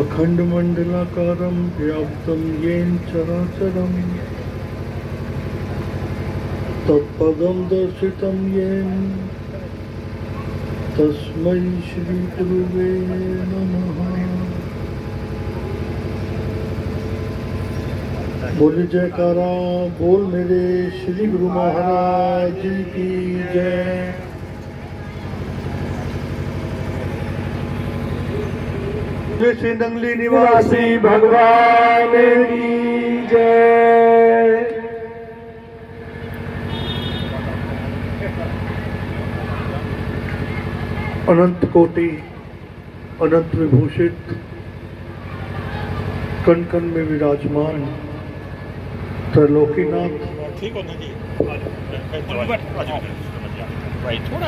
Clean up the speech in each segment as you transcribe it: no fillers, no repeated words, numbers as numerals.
अखंडमंडलाकारं व्याप्तं येन चराचरं तत्पदं दर्शितं येन तस्मै श्री गुरुवे नमः। बोल जयकारा बोल मेरे श्री गुरु महाराज की जय। श्री नंगली निवासी भगवान की जय। अनंत कोटि अनंत विभूषित कण कण में विराजमान त्रैलोकीनाथ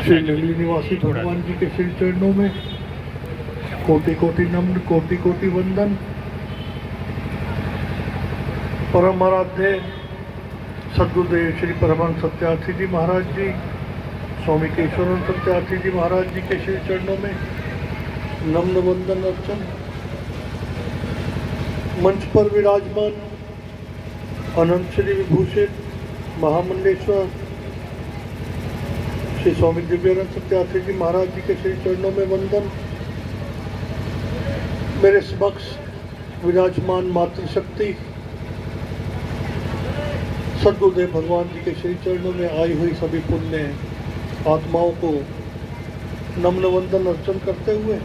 श्री नंगली निवासी भगवान जी के श्री चरणों में कोटि कोटि नम्र कोटि कोटि वंदन। परम आराध्य सद्गुरुदेव श्री परमहंस सत्यार्थी जी महाराज जी, स्वामी केशवानंद सत्यार्थी जी महाराज जी के श्री चरणों में नम्र वंदन अर्चन। मंच पर विराजमान अनंत श्री विभूषित महामंडलेश्वर श्री स्वामी दिव्यानंद सत्यार्थी जी महाराज जी के श्री चरणों में वंदन। मेरे समक्ष विराजमान मातृशक्ति सद्गुरुदेव भगवान जी के श्री चरणों में आई हुई सभी पुण्य आत्माओं को नम्र वंदन अर्चन करते हुए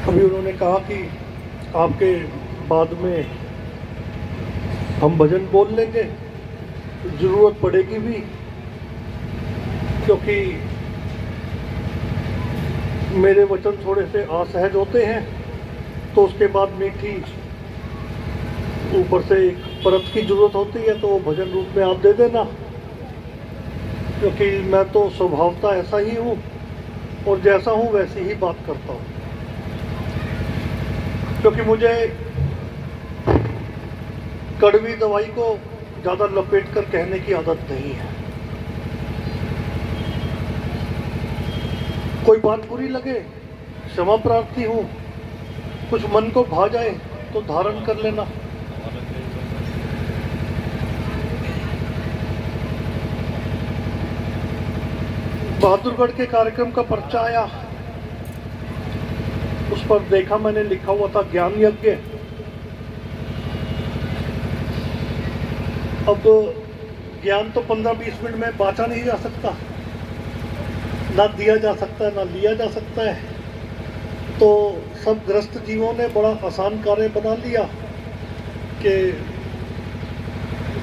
अभी उन्होंने कहा कि आपके बाद में हम भजन बोल लेंगे, जरूरत पड़ेगी भी, क्योंकि मेरे वचन थोड़े से असहज होते हैं, तो उसके बाद मीठी ऊपर से एक परत की जरूरत होती है, तो वो भजन रूप में आप दे देना, क्योंकि मैं तो स्वभावता ऐसा ही हूँ और जैसा हूँ वैसी ही बात करता हूँ। क्योंकि मुझे कड़वी दवाई को ज़्यादा लपेट कर कहने की आदत नहीं है। कोई बात बुरी लगे क्षमा प्रार्थी हूँ, कुछ मन को भा जाए तो धारण कर लेना। बहादुरगढ़ के कार्यक्रम का पर्चा आया, उस पर देखा मैंने लिखा हुआ था ज्ञान यज्ञ। अब ज्ञान तो 15-20 मिनट में बांटा नहीं जा सकता, ना दिया जा सकता है ना लिया जा सकता है। तो सब ग्रस्त जीवों ने बड़ा आसान कार्य बना लिया कि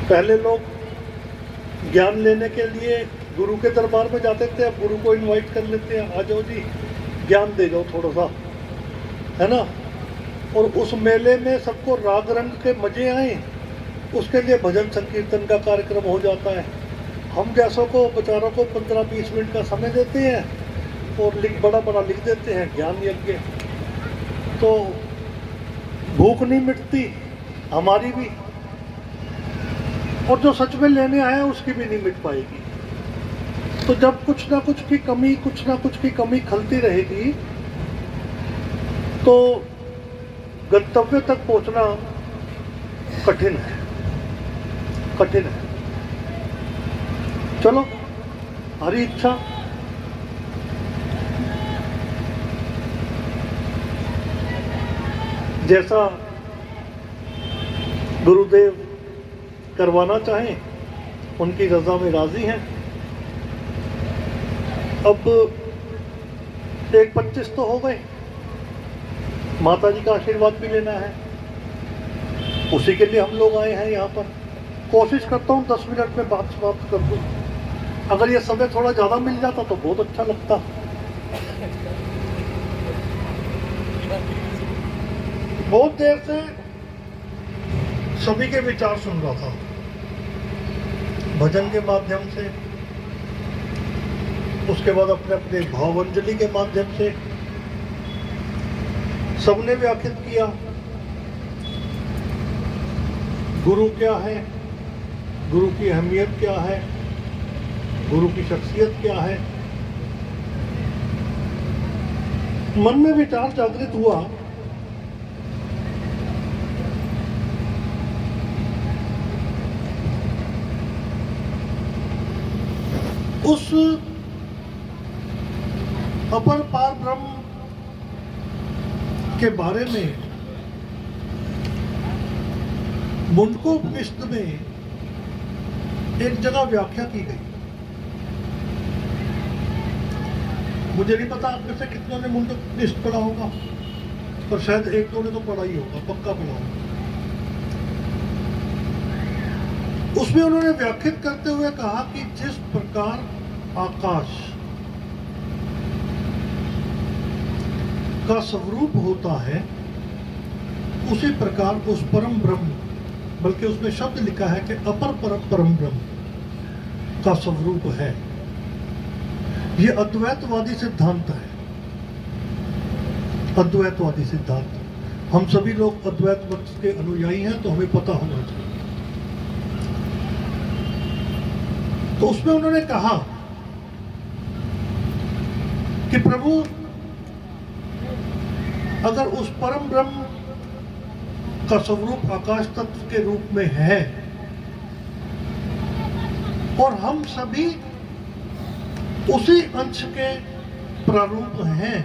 पहले लोग ज्ञान लेने के लिए गुरु के दरबार में जाते थे, अब गुरु को इनवाइट कर लेते हैं, आ जाओ जी ज्ञान दे जाओ थोड़ा सा, है ना। और उस मेले में सबको राग रंग के मजे आए, उसके लिए भजन संकीर्तन का कार्यक्रम हो जाता है। हम जैसों को बेचारों को 15-20 मिनट का समय देते हैं और बड़ा बड़ा लिख देते हैं ज्ञान यज्ञ। तो भूख नहीं मिटती हमारी भी, और जो सच में लेने आए उसकी भी नहीं मिट पाएगी। तो जब कुछ ना कुछ की कमी खलती रहेगी, तो गंतव्य तक पहुंचना कठिन है। चलो हरी इच्छा। जैसा गुरुदेव करवाना चाहें उनकी रजा में राजी हैं। अब 1:25 तो हो गए, माता जी का आशीर्वाद भी लेना है, उसी के लिए हम लोग आए हैं यहाँ पर। कोशिश करता हूँ 10 मिनट में बात समाप्त कर दूँ। अगर ये समय थोड़ा ज़्यादा मिल जाता तो बहुत अच्छा लगता। बहुत देर से सभी के विचार सुन रहा था, भजन के माध्यम से, उसके बाद अपने अपने भावांजलि के माध्यम से सबने व्याख्यात किया गुरु क्या है, गुरु की अहमियत क्या है, गुरु की शख्सियत क्या है। मन में विचार जागृत हुआ उस अपर पार ब्रह्म के बारे में मुंडकोपनिषद में एक जगह व्याख्या की गई। मुझे नहीं पता आप में से कितनों ने मुंडकोपनिषद पढ़ा होगा, पर शायद एक दो ने तो पढ़ा ही होगा, पक्का पढ़ा होगा। उसमें उन्होंने व्याख्यात करते हुए कहा कि जिस प्रकार आकाश का स्वरूप होता है, उसी प्रकार उस परम ब्रह्म, बल्कि उसमें शब्द लिखा है कि अपर परम ब्रह्म का स्वरूप है। यह अद्वैतवादी सिद्धांत है, अद्वैतवादी सिद्धांत। हम सभी लोग अद्वैत मत के अनुयायी हैं, तो हमें पता होना चाहिए। तो उसमें उन्होंने कहा कि प्रभु अगर उस परम ब्रह्म का स्वरूप आकाश तत्व के रूप में है और हम सभी उसी अंश के प्रारूप हैं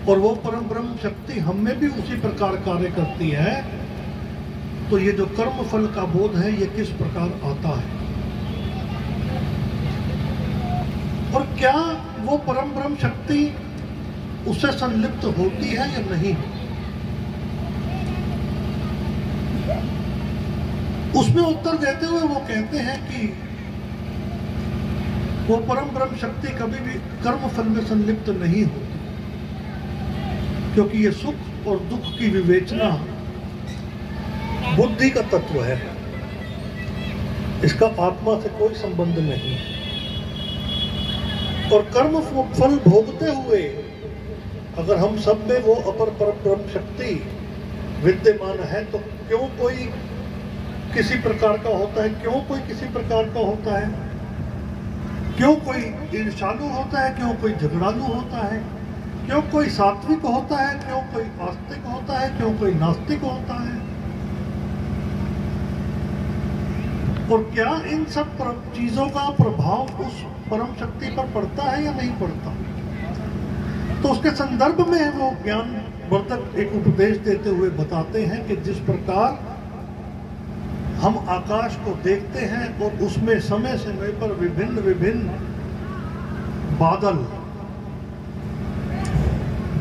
और वो परम ब्रह्म शक्ति हम में भी उसी प्रकार कार्य करती है, तो ये जो कर्म फल का बोध है ये किस प्रकार आता है और क्या वो परम ब्रह्म शक्ति उससे संलिप्त होती है या नहीं। उसमें उत्तर देते हुए वो कहते हैं कि वो परम ब्रह्म शक्ति कभी भी कर्म फल में संलिप्त नहीं होती, क्योंकि ये सुख और दुख की विवेचना बुद्धि का तत्व है, इसका आत्मा से कोई संबंध नहीं। और कर्म फल भोगते हुए अगर हम सब में वो अपर परम ब्रह्म शक्ति विद्यमान है, तो क्यों कोई किसी प्रकार का होता है, क्यों कोई किसी प्रकार का होता है, क्यों कोई ईर्ष्यालु होता है, क्यों कोई झगड़ालू होता है, क्यों कोई सात्विक होता है, क्यों कोई आस्तिक होता है, क्यों कोई नास्तिक होता है। और क्या इन सब चीजों का प्रभाव उस परम शक्ति पर पड़ता है या नहीं पड़ता। तो उसके संदर्भ में वो ज्ञान वर्धक एक उपदेश देते हुए बताते हैं कि जिस प्रकार हम आकाश को देखते हैं और उसमें समय समय पर विभिन्न विभिन्न बादल,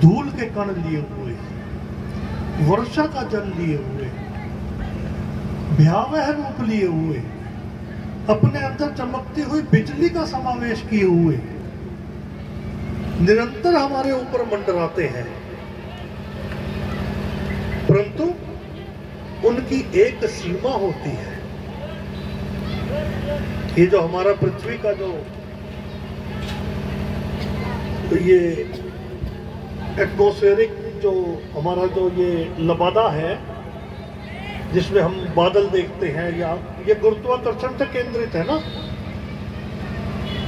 धूल के कण लिए हुए, वर्षा का जल लिए हुए, भयावह रूप लिए हुए, अपने अंदर चमकती हुई बिजली का समावेश किए हुए निरंतर हमारे ऊपर मंडराते हैं, परंतु उनकी एक सीमा होती है। ये जो हमारा पृथ्वी का जो ये एटमॉस्फेरिक जो हमारा जो ये लबादा है जिसमें हम बादल देखते हैं, या ये गुरुत्वाकर्षण से केंद्रित है ना,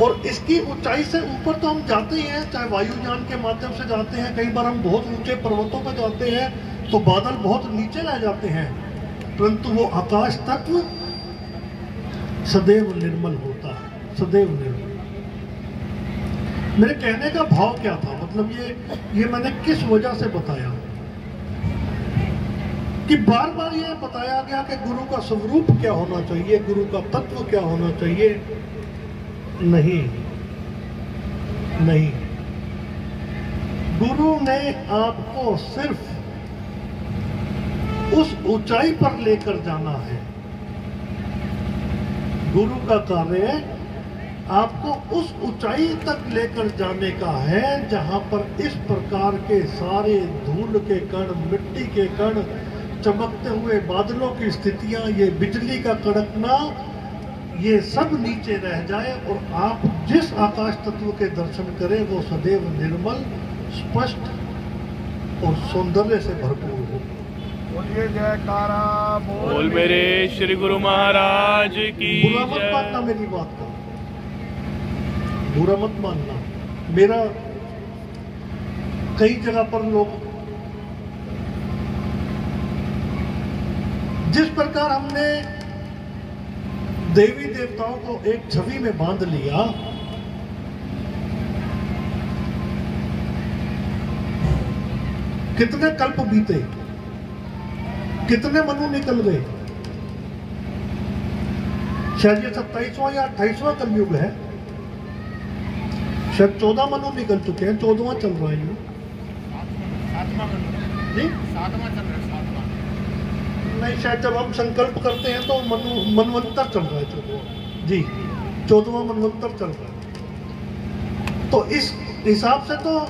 और इसकी ऊंचाई से ऊपर तो हम जाते ही हैं, चाहे वायुयान के माध्यम से जाते हैं, कई बार हम बहुत ऊंचे पर्वतों पर जाते हैं तो बादल बहुत नीचे रह जाते हैं, परंतु वो आकाश तत्व सदैव निर्मल होता है, सदैव निर्मल। मेरे कहने का भाव क्या था, मतलब ये मैंने किस वजह से बताया कि बार बार ये बताया गया कि गुरु का स्वरूप क्या होना चाहिए, गुरु का तत्व क्या होना चाहिए। नहीं, गुरु ने आपको सिर्फ उस ऊंचाई पर लेकर जाना है। गुरु का कार्य आपको उस ऊंचाई तक लेकर जाने का है जहां पर इस प्रकार के सारे धूल के कण, मिट्टी के कण, चमकते हुए बादलों की स्थितियां, ये बिजली का कड़कना, ये सब नीचे रह जाए और आप जिस आकाश तत्व के दर्शन करें वो सदैव निर्मल, स्पष्ट और सौंदर्य से भरपूर हो। बोलिए जयकारा बोल मेरे श्री गुरु महाराज की बुरा मत मानना मेरी बात का। बुरा मत मानना। मेरा कई जगह पर लोग, जिस प्रकार हमने देवी देवताओं को एक छवि में बांध लिया, कितने कल्प बीते, कितने मनु निकल गए। शायद ये 27वां या 28वां कलयुग है, शायद 14 मनु निकल चुके हैं, 14वां चल रहा है जी, 7वां चल रहा है, 7वां नहीं, शायद जब हम संकल्प करते हैं तो मनवंतर चल रहा है, 14वां जी, 14वां मनवंतर चल रहा है। तो इस हिसाब से तो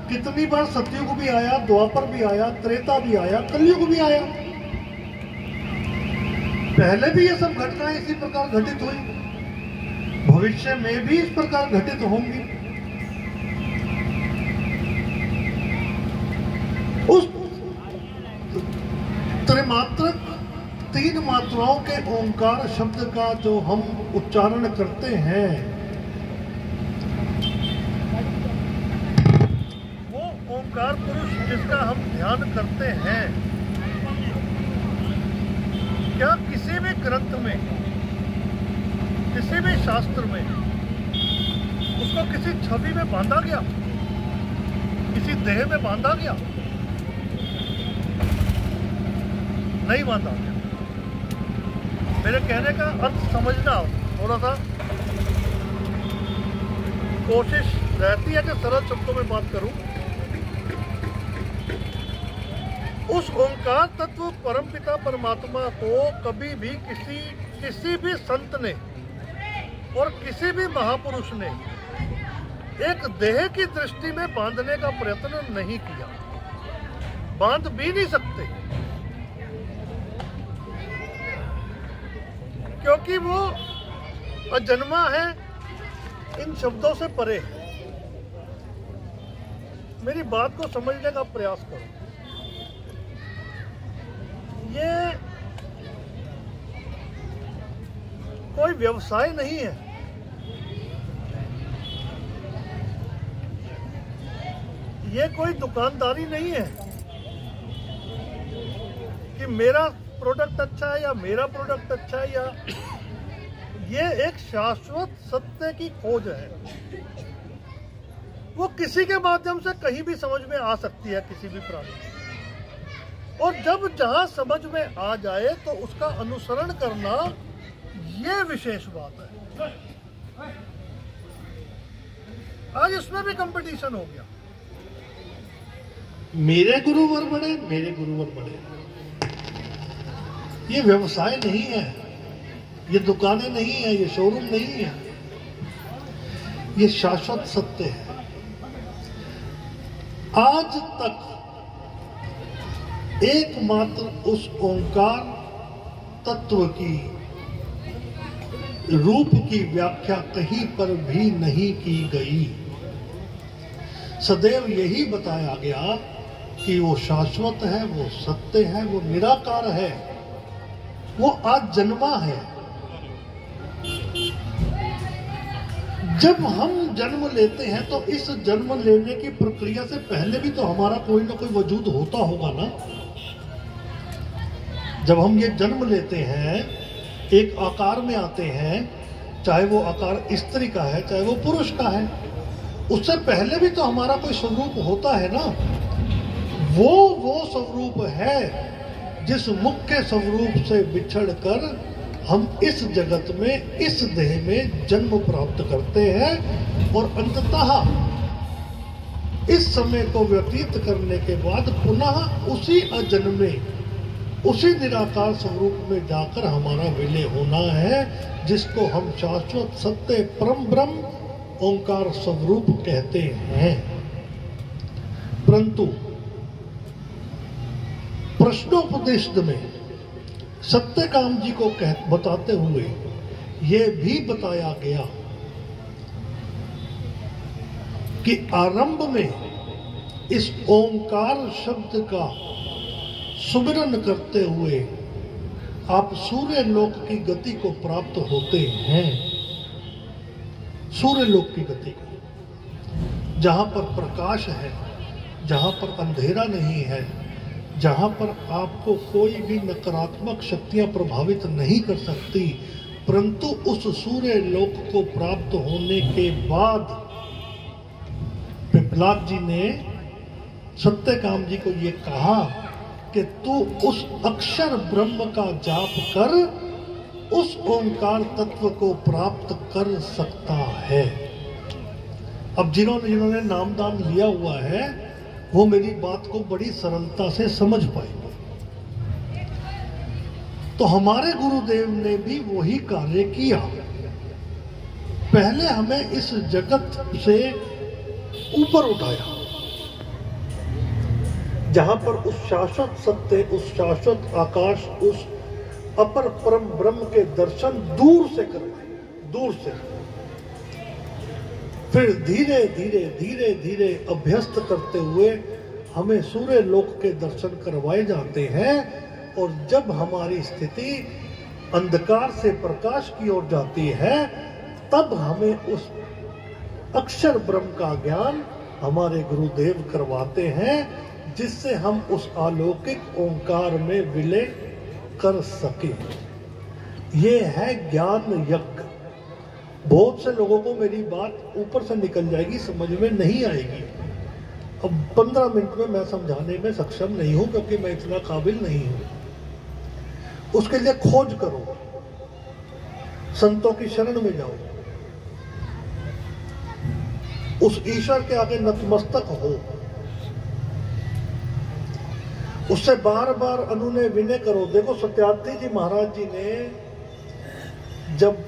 कितनी बार सतयुग भी आया, द्वापर भी आया, त्रेता भी आया, कलयुग भी आया। पहले भी ये सब घटनाएं इसी प्रकार घटित हुई, भविष्य में भी इस प्रकार घटित होंगी। उस त्रिमात्रक 3 मात्राओं के ओंकार शब्द का जो हम उच्चारण करते हैं, वो ओंकार पुरुष जिसका हम ध्यान करते हैं, क्या किसी भी ग्रंथ में, किसी भी शास्त्र में उसको किसी छवि में बांधा गया, किसी देह में बांधा गया? नहीं बांधा गया। मेरे कहने का अर्थ समझना, थोड़ा सा कोशिश रहती है कि सरल शब्दों में बात करूं। उस ओंकार तत्व परमपिता परमात्मा को कभी भी किसी भी संत ने और किसी भी महापुरुष ने एक देह की दृष्टि में बांधने का प्रयत्न नहीं किया, बांध भी नहीं सकते, क्योंकि वो अजन्मा है, इन शब्दों से परे है। मेरी बात को समझने का प्रयास करो। ये कोई व्यवसाय नहीं है, ये कोई दुकानदारी नहीं है कि मेरा प्रोडक्ट अच्छा है या मेरा प्रोडक्ट अच्छा है, या ये एक शाश्वत सत्य की खोज है। वो किसी के माध्यम से कहीं भी समझ में आ सकती है, किसी भी प्राणी, और जब जहां समझ में आ जाए तो उसका अनुसरण करना, ये विशेष बात है। आज इसमें भी कंपटीशन हो गया, मेरे गुरुवर बड़े, मेरे गुरुवर बड़े। ये व्यवसाय नहीं है, ये दुकानें नहीं है, ये शोरूम नहीं है, ये शाश्वत सत्य है। आज तक एकमात्र उस ओंकार तत्व की रूप की व्याख्या कहीं पर भी नहीं की गई। सदैव यही बताया गया कि वो शाश्वत है, वो सत्य है, वो निराकार है, वो आज जन्मा है। जब हम जन्म लेते हैं तो इस जन्म लेने की प्रक्रिया से पहले भी तो हमारा कोई ना कोई वजूद होता होगा ना। जब हम ये जन्म लेते हैं, एक आकार में आते हैं, चाहे वो आकार स्त्री का है चाहे वो पुरुष का है, उससे पहले भी तो हमारा कोई स्वरूप होता है ना। वो स्वरूप है जिस मुख्य स्वरूप से बिछड़कर हम इस जगत में, इस देह में जन्म प्राप्त करते हैं, और अंततः इस समय को व्यतीत करने के बाद पुनः उसी अजन्मे, उसी निराकार स्वरूप में जाकर हमारा विलय होना है, जिसको हम शाश्वत सत्य परम ब्रह्म ओंकार स्वरूप कहते हैं। परंतु प्रश्नोपदेश में सत्यकाम जी को बताते हुए यह भी बताया गया कि आरंभ में इस ओंकार शब्द का सुमिरन करते हुए आप सूर्य लोक की गति को प्राप्त होते हैं। सूर्य लोक की गति को, जहां पर प्रकाश है, जहां पर अंधेरा नहीं है, जहां पर आपको कोई भी नकारात्मक शक्तियां प्रभावित नहीं कर सकती, परंतु उस सूर्य लोक को प्राप्त होने के बाद पिपलाद जी ने सत्यकाम जी को ये कहा कि तू उस अक्षर ब्रह्म का जाप कर, उस ओंकार तत्व को प्राप्त कर सकता है। अब जिन्होंने नामदान लिया हुआ है वो मेरी बात को बड़ी सरलता से समझ पाएंगे। तो हमारे गुरुदेव ने भी वही कार्य किया। पहले हमें इस जगत से ऊपर उठाया, जहां पर उस शाश्वत सत्य, उस शाश्वत आकाश, उस अपर परम ब्रह्म के दर्शन दूर से करवाए, दूर से। फिर धीरे धीरे धीरे धीरे अभ्यस्त करते हुए हमें सूर्य लोक के दर्शन करवाए जाते हैं। और जब हमारी स्थिति अंधकार से प्रकाश की ओर जाती है, तब हमें उस अक्षर ब्रह्म का ज्ञान हमारे गुरुदेव करवाते हैं, जिससे हम उस अलौकिक ओंकार में विलय कर सके। ये है ज्ञान यज्ञ। बहुत से लोगों को मेरी बात ऊपर से निकल जाएगी, समझ में नहीं आएगी। अब 15 मिनट में मैं समझाने में सक्षम नहीं हूं, क्योंकि मैं इतना काबिल नहीं हूं। उसके लिए खोज करो, संतों की शरण में जाओ, उस ईश्वर के आगे नतमस्तक हो, उससे बार बार अनुनय विनय करो। देखो सत्यार्थी जी महाराज जी ने जब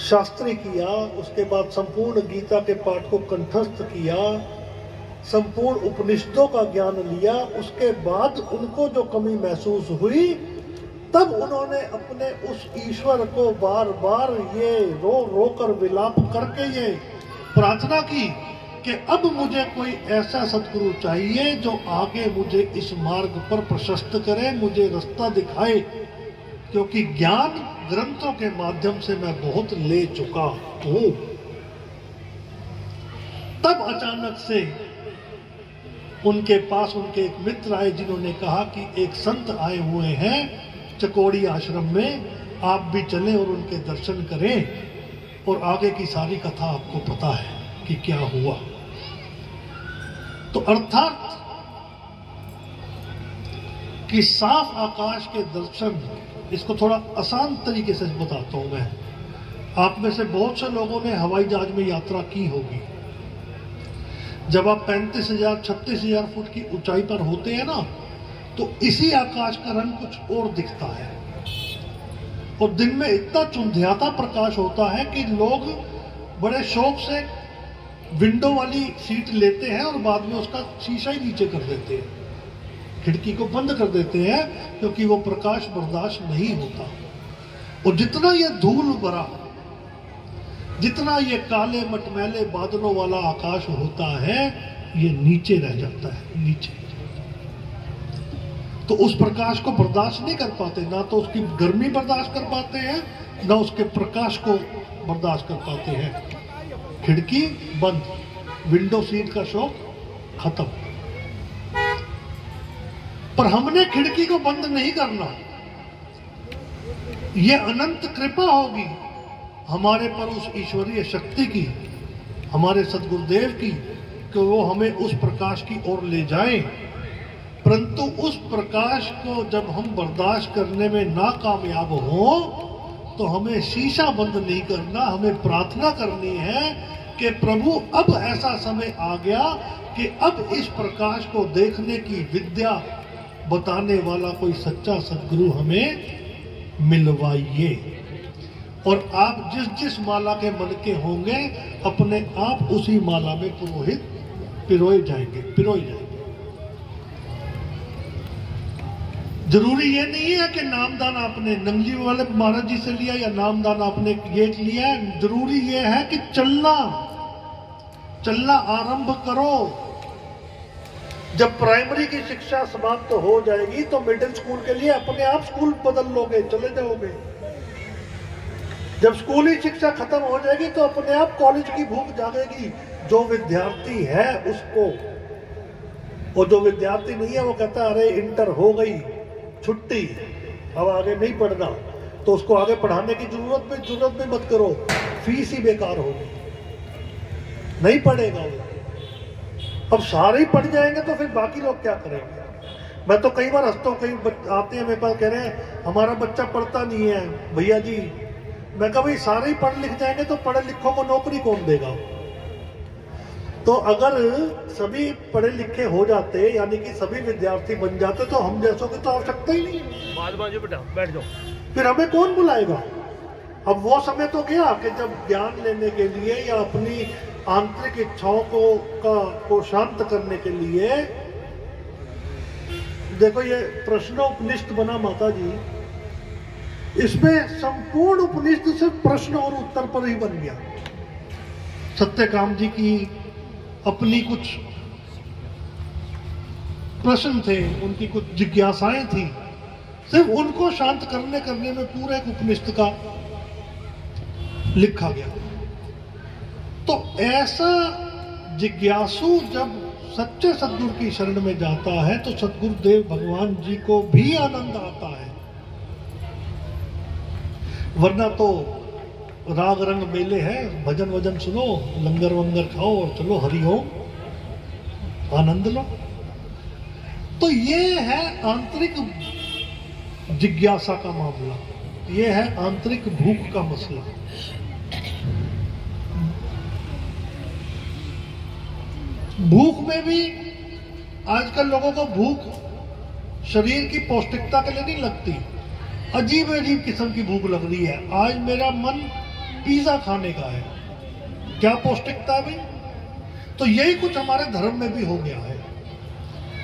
शास्त्री किया, उसके बाद संपूर्ण गीता के पाठ को कंठस्थ किया, संपूर्ण उपनिषदों का ज्ञान लिया, उसके बाद उनको जो कमी महसूस हुई, तब उन्होंने अपने उस ईश्वर को बार बार ये रो रो कर विलाप करके ये प्रार्थना की कि अब मुझे कोई ऐसा सदगुरु चाहिए जो आगे मुझे इस मार्ग पर प्रशस्त करे, मुझे रास्ता दिखाए, क्योंकि ज्ञान ग्रंथों के माध्यम से मैं बहुत ले चुका हूं। तब अचानक से उनके पास उनके एक मित्र आए, जिन्होंने कहा कि एक संत आए हुए हैं चकोड़ी आश्रम में, आप भी चलें और उनके दर्शन करें, और आगे की सारी कथा आपको पता है कि क्या हुआ। तो अर्थात कि साफ आकाश के दर्शन, इसको थोड़ा आसान तरीके से बताता हूं मैं। आप में से बहुत से लोगों ने हवाई जहाज में यात्रा की होगी। जब आप 35,000 36,000 फुट की ऊंचाई पर होते हैं ना, तो इसी आकाश का रंग कुछ और दिखता है, और दिन में इतना चुंधियाता प्रकाश होता है कि लोग बड़े शौक से विंडो वाली सीट लेते हैं और बाद में उसका शीशा ही नीचे कर देते हैं, खिड़की को बंद कर देते हैं, क्योंकि वो प्रकाश बर्दाश्त नहीं होता। और जितना ये धूल भरा, जितना ये काले मटमैले बादलों वाला आकाश होता है, ये नीचे रह जाता है, नीचे। तो उस प्रकाश को बर्दाश्त नहीं कर पाते, ना तो उसकी गर्मी बर्दाश्त कर पाते हैं, ना उसके प्रकाश को बर्दाश्त कर पाते हैं। खिड़की बंद, विंडो सीट का शौक खत्म। पर हमने खिड़की को बंद नहीं करना। यह अनंत कृपा होगी हमारे पर उस ईश्वरीय शक्ति की, हमारे सदगुरुदेव की, कि वो हमें उस प्रकाश की ओर ले जाएं। परंतु उस प्रकाश को जब हम बर्दाश्त करने में नाकामयाब हो, तो हमें शीशा बंद नहीं करना, हमें प्रार्थना करनी है कि प्रभु अब ऐसा समय आ गया कि अब इस प्रकाश को देखने की विद्या बताने वाला कोई सच्चा सदगुरु हमें मिलवाइए। और आप जिस जिस माला के मन के होंगे, अपने आप उसी माला में पिरोए जाएंगे। जरूरी ये नहीं है कि नामदान आपने नंगली वाले महाराज जी से लिया या नामदान आपने ये लिया है। जरूरी ये है कि चलना आरंभ करो। जब प्राइमरी की शिक्षा समाप्त हो जाएगी तो मिडिल स्कूल के लिए अपने आप स्कूल बदल लोगे, चले जाओगे। जब स्कूली शिक्षा खत्म हो जाएगी तो अपने आप कॉलेज की भूख जागेगी जो विद्यार्थी है उसको। और जो विद्यार्थी नहीं है वो कहता है अरे इंटर हो गई, छुट्टी, अब आगे नहीं पढ़ना, तो उसको आगे पढ़ाने की जरूरत भी मत करो, फीस ही बेकार होगी, नहीं पढ़ेगा वो। अब सारे ही पढ़ जाएंगे तो फिर बाकी लोग क्या करेंगे? मैं तो कई बार हंसता हूँ, कई आते हैं मेरे पास कह रहे हैं हमारा बच्चा पढ़ता नहीं है भैया जी। मैं कहा भाई सारे ही पढ़ लिख जाएंगे तो पढ़े लिखों को नौकरी कौन देगा? तो अगर सभी पढ़े लिखे हो जाते यानी कि सभी विद्यार्थी बन जाते तो हम जैसों की तो आवश्यकता ही नहीं। बाद में बेटा बैठ जाओ, फिर हमें कौन बुलाएगा? अब वो समय तो गया कि जब ज्ञान लेने के लिए या अपनी आंतरिक इच्छाओं को शांत करने के लिए, देखो ये प्रश्नोपनिषद बना माता जी, इसमें संपूर्ण उपनिषद सिर्फ प्रश्न और उत्तर पर ही बन गया। सत्यकाम जी की अपनी कुछ प्रश्न थे, उनकी कुछ जिज्ञासाएं थी, सिर्फ उनको शांत करने में पूरा एक उपनिषद का लिखा गया। तो ऐसा जिज्ञासु जब सच्चे सद्गुरु की शरण में जाता है तो सद्गुरुदेव भगवान जी को भी आनंद आता है, वरना तो राग रंग मेले हैं, भजन वजन सुनो, लंगर वंगर खाओ और चलो हरिओम आनंद लो। तो ये है आंतरिक जिज्ञासा का मामला, ये है आंतरिक भूख का मसला। भूख में भी आजकल लोगों को भूख शरीर की पौष्टिकता के लिए नहीं लगती, अजीब अजीब किस्म की भूख लग रही है। आज मेरा मन पिज्जा खाने का है, क्या पौष्टिकता भी? तो यही कुछ हमारे धर्म में भी हो गया है।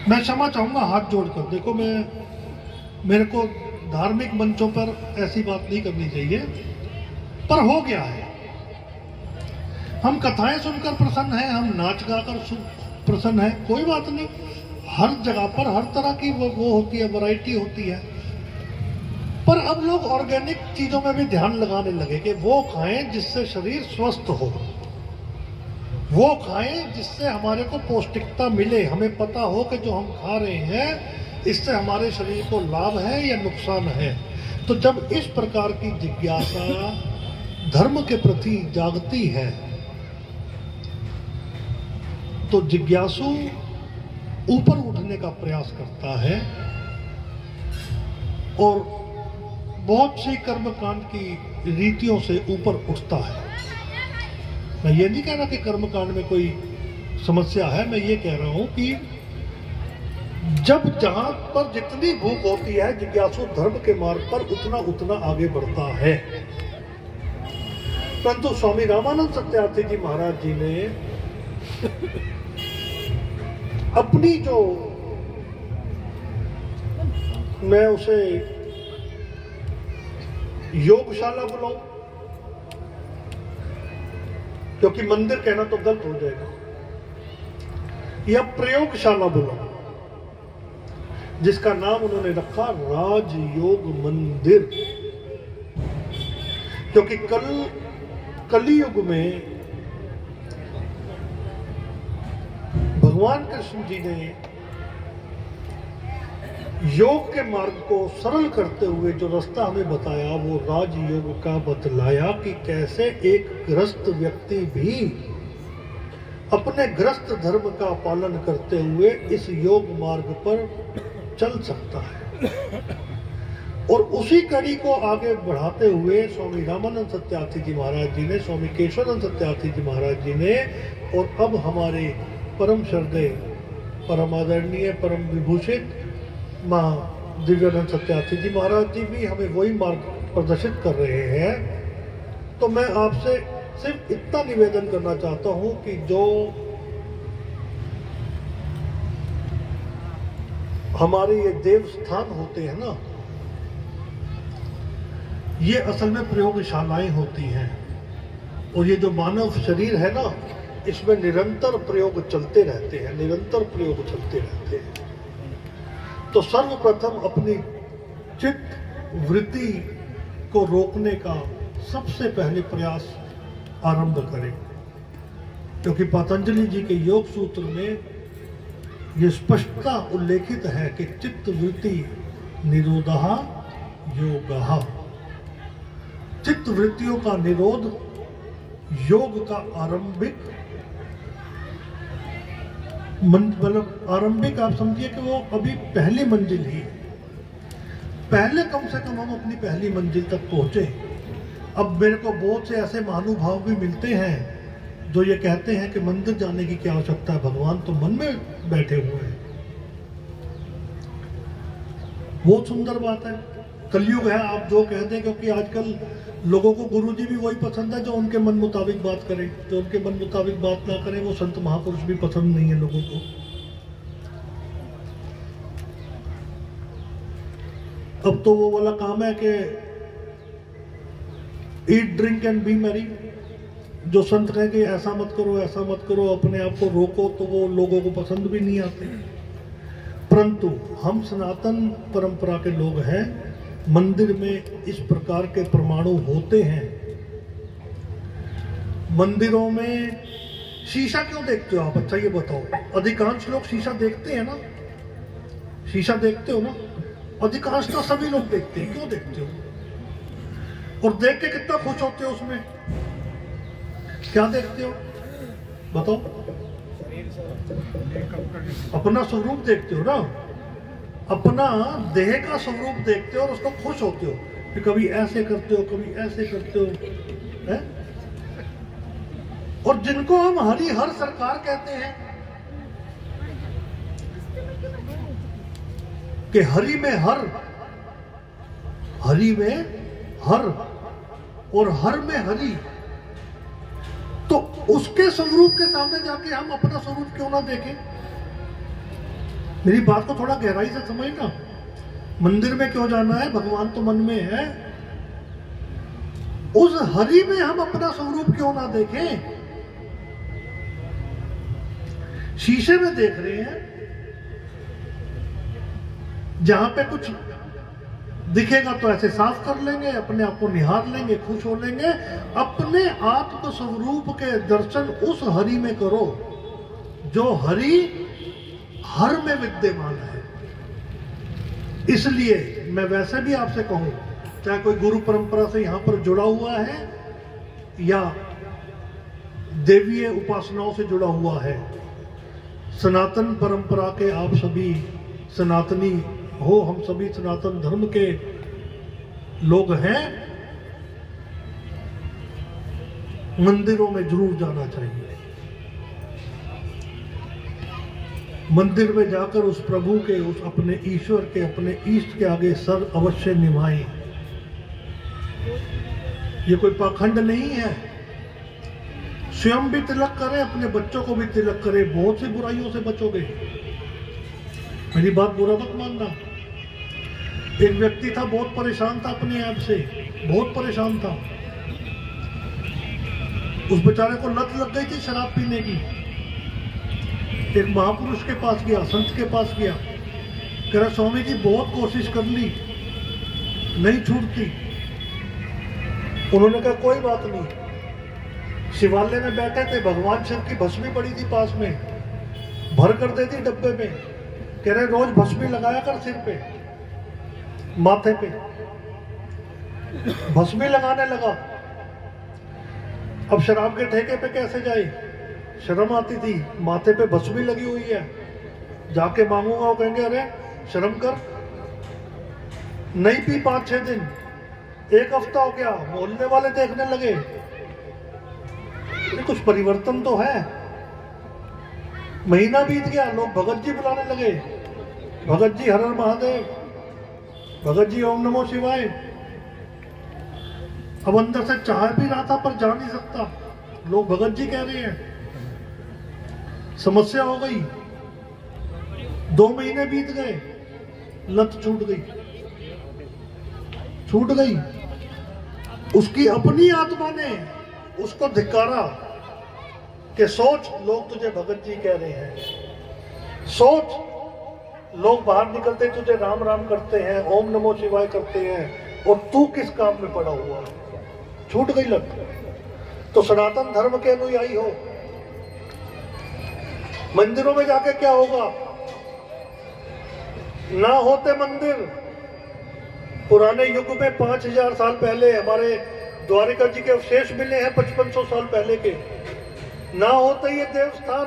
मैं क्षमा चाहूंगा हाथ जोड़कर, देखो मेरे को धार्मिक मंचों पर ऐसी बात नहीं करनी चाहिए, पर हो गया है। हम कथाएं सुनकर प्रसन्न हैं, हम नाच गाकर प्रसन्न हैं, कोई बात नहीं। हर जगह पर हर तरह की वो होती है, वैरायटी होती है। पर अब लोग ऑर्गेनिक चीजों में भी ध्यान लगाने लगे कि वो खाएं जिससे शरीर स्वस्थ हो, वो खाएं जिससे हमारे को पौष्टिकता मिले, हमें पता हो कि जो हम खा रहे हैं इससे हमारे शरीर को लाभ है या नुकसान है। तो जब इस प्रकार की जिज्ञासा धर्म के प्रति जागती है तो जिज्ञासु ऊपर उठने का प्रयास करता है और बहुत सी कर्मकांड की रीतियों से ऊपर उठता है। मैं ये नहीं कह रहा कि कर्मकांड में कोई समस्या है, मैं ये कह रहा हूं कि जब जहां पर जितनी भूख होती है जिज्ञासु धर्म के मार्ग पर उतना आगे बढ़ता है। परंतु स्वामी रामानंद सत्यार्थी जी महाराज जी ने अपनी जो, मैं उसे योगशाला बुलाऊं, क्योंकि मंदिर कहना तो गलत हो जाएगा, या प्रयोगशाला बुलाऊं, जिसका नाम उन्होंने रखा राजयोग मंदिर। क्योंकि कलियुग में भगवान कृष्ण जी ने योग के मार्ग को सरल करते हुए जो रास्ता हमें बताया वो राजयोग का बतलाया कि कैसे एक गृहस्थ व्यक्ति भी अपने गृहस्थ धर्म का पालन करते हुए इस योग मार्ग पर चल सकता है। और उसी कड़ी को आगे बढ़ाते हुए स्वामी रामानंद सत्यार्थी जी महाराज जी ने, स्वामी केशवानंद सत्यार्थी जी महाराज जी ने, और अब हमारे परम श्रद्धेय परम आदरणीय परम विभूषित मां दिव्यानंद सत्यार्थी जी महाराज जी भी हमें वही मार्ग प्रदर्शित कर रहे हैं। तो मैं आपसे सिर्फ इतना निवेदन करना चाहता हूं कि जो हमारे ये देव स्थान होते हैं ना, ये असल में प्रयोगशालाएं होती हैं, और ये जो मानव शरीर है ना, इसमें निरंतर प्रयोग चलते रहते हैं, निरंतर प्रयोग चलते रहते हैं। तो सर्वप्रथम अपनी चित्त वृत्ति को रोकने का सबसे पहले प्रयास आरंभ करें, क्योंकि पतंजलि जी के योग सूत्र में ये स्पष्टता उल्लेखित है कि चित्त वृत्ति निरोधः योगः। चित्त वृत्तियों का निरोध योग का आरंभिक मतलब आरंभिक आप समझिए कि वो अभी पहली मंजिल ही है। पहले कम से कम हम अपनी पहली मंजिल तक पहुंचे। अब मेरे को बहुत से ऐसे महानुभाव भी मिलते हैं जो ये कहते हैं कि मंदिर जाने की क्या आवश्यकता है, भगवान तो मन में बैठे हुए हैं। बहुत सुंदर बात है, कलयुग है, आप जो कहते हैं, क्योंकि आजकल लोगों को गुरुजी भी वही पसंद है जो उनके मन मुताबिक बात करें। जो उनके मन मुताबिक बात ना करें वो संत महापुरुष भी पसंद नहीं है लोगों को। अब तो वो वाला काम है कि eat drink and B Mary. जो संत कहें कि ऐसा मत करो, ऐसा मत करो, अपने आप को रोको, तो वो लोगों को पसंद भी नहीं आते। परंतु हम सनातन परंपरा के लोग हैं, मंदिर में इस प्रकार के परमाणु होते हैं। मंदिरों में शीशा क्यों देखते हो आप? अच्छा ये बताओ, अधिकांश लोग शीशा देखते हैं ना? शीशा देखते हो ना? अधिकांश तो सभी लोग देखते हैं। क्यों देखते हो? और देख के कितना खुश होते हो उसमें? क्या देखते हो बताओ? अपना स्वरूप देखते हो ना, अपना देह का स्वरूप देखते हो और उसको खुश होते हो कि कभी ऐसे करते हो, कभी ऐसे करते हो, है? और जिनको हम हरि हर सरकार कहते हैं कि हरि में हर, हरि में हर और हर में हरि, तो उसके स्वरूप के सामने जाके हम अपना स्वरूप क्यों ना देखें? मेरी बात को थोड़ा गहराई से समझना। मंदिर में क्यों जाना है? भगवान तो मन में है। उस हरि में हम अपना स्वरूप क्यों ना देखें? शीशे में देख रहे हैं, जहां पे कुछ दिखेगा तो ऐसे साफ कर लेंगे, अपने आप को निहार लेंगे, खुश हो लेंगे। अपने आत्म स्वरूप के दर्शन उस हरि में करो जो हरि हर में विद्यमान है। इसलिए मैं वैसे भी आपसे कहूं, चाहे कोई गुरु परंपरा से यहां पर जुड़ा हुआ है या देवीय उपासनाओं से जुड़ा हुआ है, सनातन परंपरा के आप सभी सनातनी हो, हम सभी सनातन धर्म के लोग हैं। मंदिरों में जरूर जाना चाहिए। मंदिर में जाकर उस प्रभु के, उस अपने ईश्वर के, अपने ईष्ट के आगे सर अवश्य निभाएं। ये कोई पाखंड नहीं है। स्वयं भी तिलक करें, अपने बच्चों को भी तिलक करें, बहुत सी बुराइयों से बचोगे। मेरी बात बुरा मत मानना। एक व्यक्ति था, बहुत परेशान था अपने आप से, बहुत परेशान था। उस बेचारे को लत लग गई थी शराब पीने की। एक महापुरुष के पास गया, संत के पास गया, कह रहा स्वामी जी बहुत कोशिश कर ली, नहीं छूटती। उन्होंने कहा कोई बात नहीं। शिवालय में बैठे थे, भगवान शिव की भस्मी पड़ी थी पास में, भर कर दे दी डब्बे में। कह रहे रोज भस्मी लगाया कर सिर पे, माथे पे। भस्मी लगाने लगा। अब शराब के ठेके पे कैसे जाए? शर्म आती थी, माथे पे भस्मी लगी हुई है, जाके मांगूंगा, वो कहेंगे अरे शर्म कर। नहीं पी 5-6 दिन, एक हफ्ता हो गया, मोहल्ले वाले देखने लगे कुछ परिवर्तन तो है। महीना बीत गया, लोग भगत जी बुलाने लगे, भगत जी हर हर महादेव, भगत जी ओम नमो शिवाय। अब अंदर से चाह भी रहा था पर जा नहीं सकता, लोग भगत जी कह रहे हैं। समस्या हो गई। 2 महीने बीत गए, लत छूट गई, छूट गई। उसकी अपनी आत्मा ने उसको धिक्कारा कि सोच, लोग तुझे भगत जी कह रहे हैं, सोच लोग बाहर निकलते तुझे राम राम करते हैं, ओम नमो शिवाय करते हैं, और तू किस काम में पड़ा हुआ है? छूट गई लत। तो सनातन धर्म के अनुयायी हो, मंदिरों में जाके क्या होगा? ना होते मंदिर, पुराने युग में 5000 साल पहले हमारे द्वारिका जी के अवशेष मिले हैं 5500 साल पहले के। ना होते ये देवस्थान,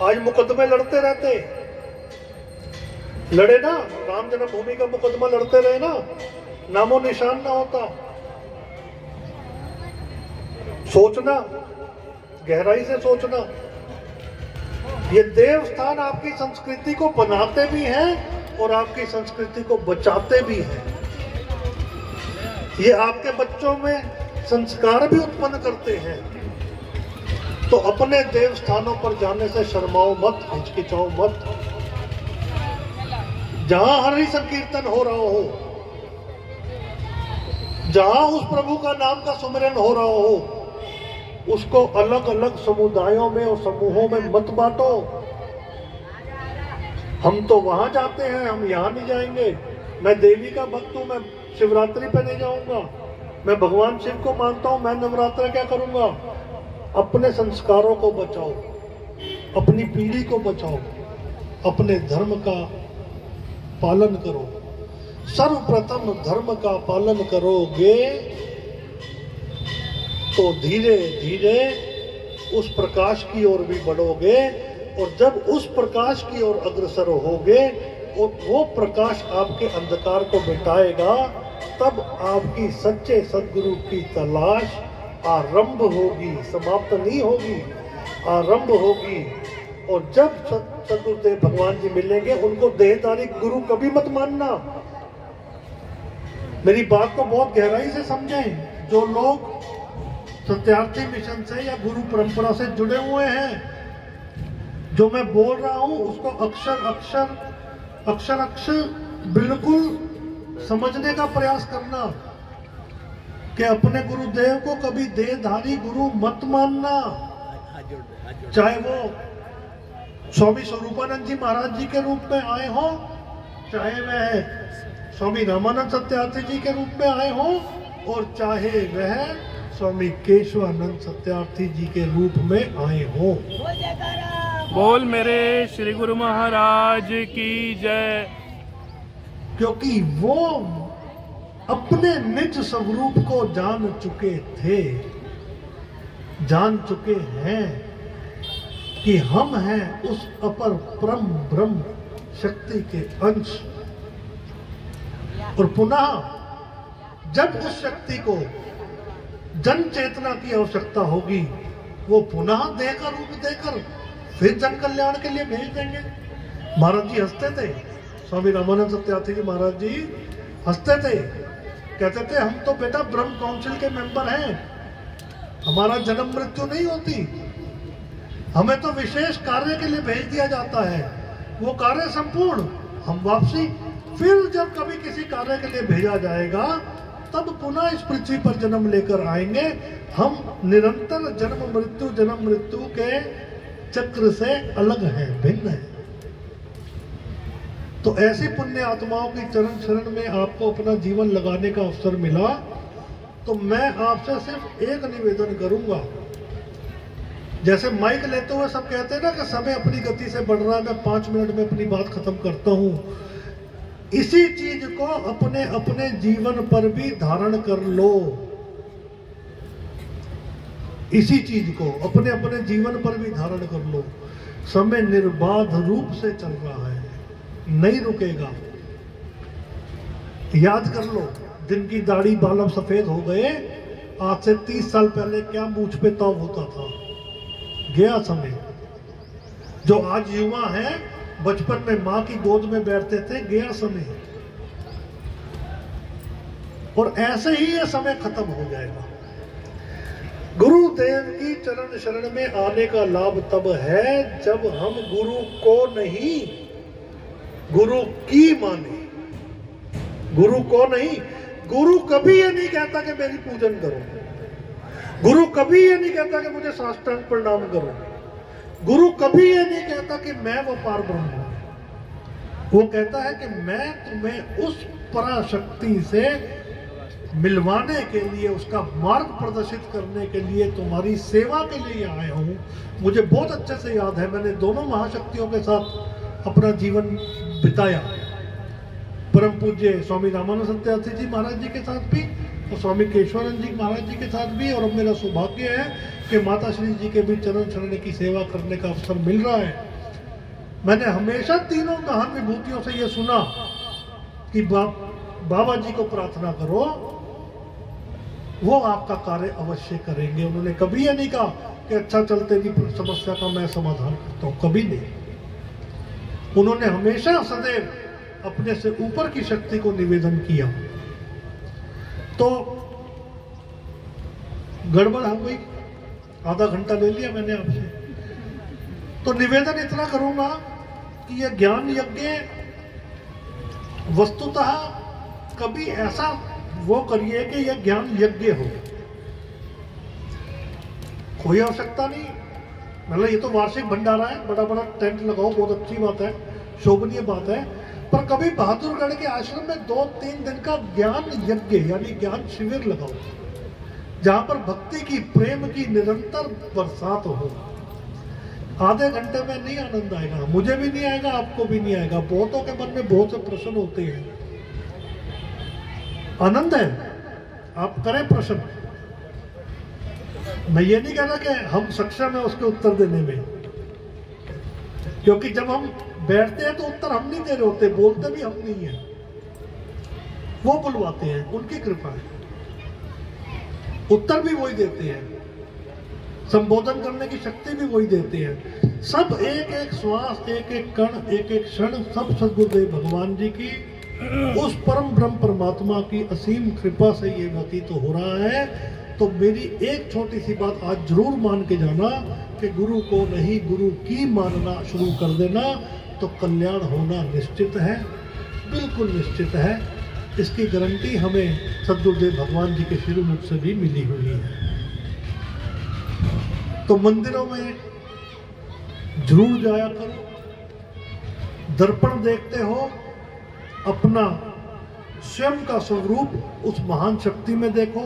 आज मुकदमे लड़ते रहते, लड़े ना, राम जन्मभूमि का मुकदमा लड़ते रहे ना, नामो निशान ना होता। सोचना, गहराई से सोचना, ये देवस्थान आपकी संस्कृति को बनाते भी हैं और आपकी संस्कृति को बचाते भी हैं। ये आपके बच्चों में संस्कार भी उत्पन्न करते हैं। तो अपने देवस्थानों पर जाने से शर्माओ मत, हिचकिचाओ मत। जहां हरि संकीर्तन हो रहा हो, जहां उस प्रभु का नाम का सुमिरन हो रहा हो, उसको अलग अलग समुदायों में और समूहों में मत बांटो। हम तो वहां जाते हैं, हम यहां नहीं जाएंगे। मैं देवी का भक्त हूं, मैं शिवरात्रि पे नहीं जाऊंगा। मैं भगवान शिव को मानता हूं, मैं नवरात्र क्या करूंगा? अपने संस्कारों को बचाओ, अपनी पीढ़ी को बचाओ, अपने धर्म का पालन करो। सर्वप्रथम धर्म का पालन करोगे तो धीरे धीरे उस प्रकाश की ओर भी बढ़ोगे, और जब उस प्रकाश की ओर अग्रसर होगे और वो प्रकाश आपके अंधकार को मिटाएगा, तब आपकी सच्चे सद्गुरु की तलाश आरंभ होगी, समाप्त नहीं होगी, आरंभ होगी। और जब सद्गुरुदेव भगवान जी मिलेंगे, उनको देहधारी गुरु कभी मत मानना। मेरी बात को बहुत गहराई से समझें। जो लोग सत्यार्थी मिशन से या गुरु परंपरा से जुड़े हुए हैं, जो मैं बोल रहा हूं उसको अक्षर बिल्कुल समझने का प्रयास करना कि अपने गुरुदेव को कभी देहधारी गुरु मत मानना। चाहे वो स्वामी स्वरूपानंद जी महाराज जी के रूप में आए हो, चाहे वह स्वामी रामानंद सत्यार्थी जी के रूप में आए हो, और चाहे वह स्वामी केशवानंद सत्यार्थी जी के रूप में आए हो। बोल मेरे श्री गुरु महाराज की जय। क्योंकि वो अपने निज स्वरूप को जान चुके थे, जान चुके हैं कि हम हैं उस अपर परम ब्रह्म शक्ति के अंश। और पुनः जब उस शक्ति को जन चेतना की आवश्यकता होगी, वो पुनः देह का रूप देकर फिर जन कल्याण के लिए भेज देंगे। महाराज जी हंसते थे, स्वामी रामानंद सत्यार्थी जी महाराज जी हंसते थे, कहते थे हम तो बेटा ब्रह्म काउंसिल के मेंबर हैं, हमारा जन्म मृत्यु नहीं होती, हमें तो विशेष कार्य के लिए भेज दिया जाता है, वो कार्य संपूर्ण, हम वापसी फिर जब कभी किसी कार्य के लिए भेजा जाएगा तब पुनः इस पृथ्वी पर जन्म लेकर आएंगे। हम निरंतर जन्म मृत्यु के चक्र से अलग है, भिन्न है। तो ऐसी पुण्य आत्माओं की चरण शरण में आपको अपना जीवन लगाने का अवसर मिला, तो मैं आपसे सिर्फ एक निवेदन करूंगा। जैसे माइक लेते हुए सब कहते हैं ना कि समय अपनी गति से बढ़ रहा है, मैं 5 मिनट में अपनी बात खत्म करता हूं, इसी चीज को अपने अपने जीवन पर भी धारण कर लो। इसी चीज को अपने अपने जीवन पर भी धारण कर लो। समय निर्बाध रूप से चल रहा है, नहीं रुकेगा। याद कर लो, दिन की दाढ़ी बाल सफेद हो गए, आज से 30 साल पहले क्या मूंछ पे ताव होता था, गया समय। जो आज युवा है, बचपन में मां की गोद में बैठते थे, गया समय। और ऐसे ही ये समय खत्म हो जाएगा। गुरुदेव की चरण शरण में आने का लाभ तब है जब हम गुरु को नहीं, गुरु की माने। गुरु को नहीं, गुरु कभी ये नहीं कहता कि मेरी पूजन करो, गुरु कभी ये नहीं कहता कि मुझे साष्टांग प्रणाम करो, गुरु कभी ये नहीं कहता कि मैं वो पार ब्रह्म हूं। वो कहता है कि मैं तुम्हें उस पराशक्ति से मिलवाने के लिए, उसका मार्ग प्रदर्शित करने के लिए, तुम्हारी सेवा के लिए आया हूँ। मुझे बहुत अच्छे से याद है, मैंने दोनों महाशक्तियों के साथ अपना जीवन बिताया, परम पूज्य स्वामी रामानंद सत्यार्थी जी महाराज जी के साथ भी और स्वामी केशवानंद जी महाराज जी के साथ भी। और अब मेरा सौभाग्य है कि माता श्री जी के भी चरण छड़ने की सेवा करने का अवसर मिल रहा है। मैंने हमेशा तीनों महान विभूतियों से यह सुना कि बाबा जी को प्रार्थना करो, वो आपका कार्य अवश्य करेंगे। उन्होंने कभी यह नहीं कहा कि अच्छा चल तेरी समस्या का मैं समाधान करता हूं, कभी नहीं। उन्होंने हमेशा सदैव अपने से ऊपर की शक्ति को निवेदन किया। तो गड़बड़ हो गई, आधा घंटा ले लिया मैंने आपसे। तो निवेदन इतना करूंगा कि यह ज्ञान यज्ञ वस्तुतः कभी ऐसा वो करिए कि यह ज्ञान यज्ञ हो, कोई आवश्यकता नहीं। मतलब ये तो वार्षिक भंडारा है, बड़ा बड़ा टेंट लगाओ, बहुत अच्छी बात है, शोभनीय बात है, पर कभी बहादुरगढ़ के आश्रम में 2-3 दिन का ज्ञान यज्ञ यानी ज्ञान शिविर लगाओ, जहां पर भक्ति की, प्रेम की निरंतर बरसात हो। आधे घंटे में नहीं आनंद आएगा, मुझे भी नहीं आएगा, आपको भी नहीं आएगा। बहुतों के मन में बहुत से प्रश्न होते हैं, आनंद है, आप करें प्रश्न। मैं ये नहीं कह रहा कि हम सक्षम है उसके उत्तर देने में, क्योंकि जब हम बैठते हैं तो उत्तर हम नहीं दे रहे होते, बोलते भी हम नहीं है, वो बुलवाते हैं, उनकी कृपा है। उत्तर भी वही देते हैं, संबोधन करने की शक्ति भी वही देते हैं। सब एक एक श्वास, एक एक कण, एक एक क्षण सब सद्गुरुदेव भगवान जी की, उस परम ब्रह्म परमात्मा की असीम कृपा से ये व्यतीत हो रहा है। तो मेरी एक छोटी सी बात आज जरूर मान के जाना कि गुरु को नहीं, गुरु की मानना शुरू कर देना, तो कल्याण होना निश्चित है, बिल्कुल निश्चित है। इसकी गारंटी हमें सद्गुरुदेव भगवान जी के श्रीमुख से भी मिली हुई है। तो मंदिरों में जरूर जाया करो, दर्पण देखते हो, अपना स्वयं का स्वरूप उस महान शक्ति में देखो,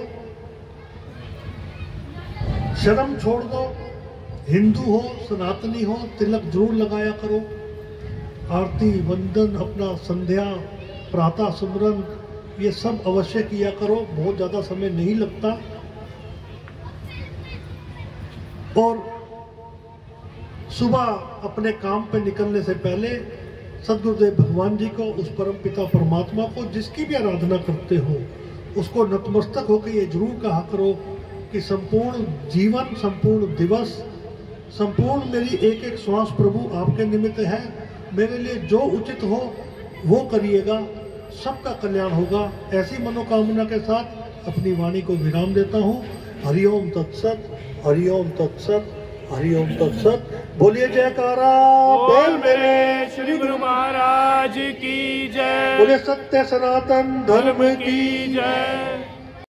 शर्म छोड़ दो, हिंदू हो, सनातनी हो, तिलक जरूर लगाया करो, आरती, वंदन, अपना संध्या, प्रातः सुमरन, ये सब अवश्य किया करो, बहुत ज़्यादा समय नहीं लगता। और सुबह अपने काम पे निकलने से पहले सद्गुरुदेव भगवान जी को, उस परम पिता परमात्मा को, जिसकी भी आराधना करते हो, उसको नतमस्तक होकर ये जरूर कहा करो कि संपूर्ण जीवन, संपूर्ण दिवस, संपूर्ण मेरी एक एक श्वास प्रभु आपके निमित्त है, मेरे लिए जो उचित हो वो करिएगा, सबका कल्याण होगा। ऐसी मनोकामना के साथ अपनी वाणी को विराम देता हूँ। हरिओम तत्सत, हरिओम तत्सत, हरिओम तत्सत। बोलिए जयकारा बोल मेरे श्री गुरु महाराज की जय। बोले सत्य सनातन धर्म की जय।